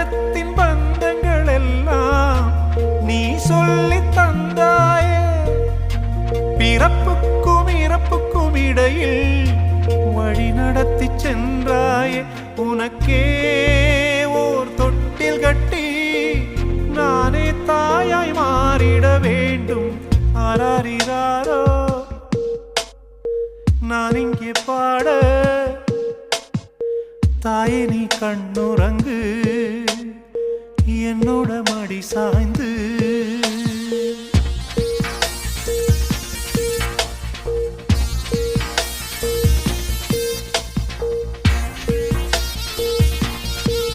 பிரபஞ்சத்தின் பந்தங்கள் எல்லாம் நீ சொல்லி தந்தாயே. பிறப்புக்கும் இறப்புக்கும் இடையில் வழி நடத்தி சென்றாயே. உனக்கே ஓர் தொட்டில் கட்டி நானே தாயாய் மாறிட வேண்டும். ஆராரிராரோ நான் இங்கே பாட, தாயே நீ கண்ணுறங்கு என்னோட மடி சாய்ந்து.